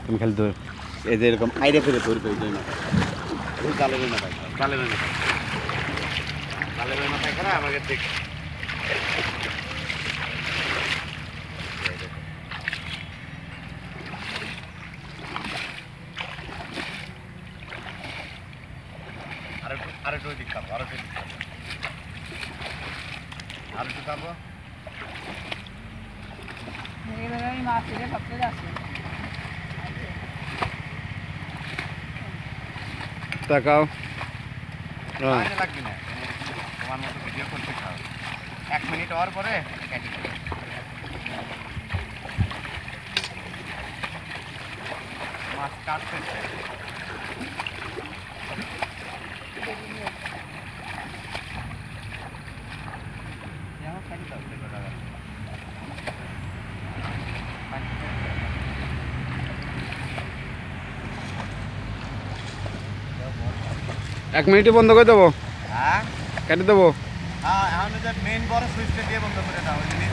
তুমি খালি ধর এই যে এরকম আইডিয়া করে ধরবে এই জন্য জালের মাথায় জালের মাথায় জালের মাথায় করে আমাকে দেখ আরেকটু দিক খাবো আরেকটু দিক খাবো আরেকটু খাবো তাকাও লাগবে না তোমার মতো ভিডিও করতে খাও 1 মিনিট হওয়ার পরে কেটে দেবে মাছ কাটতেছে এক মিনিটে বন্ধ করে দেবো হ্যাঁ কেটে দেবো হ্যাঁ এখন মেইন বড় সুইচটা দিয়ে বন্ধ করে দাও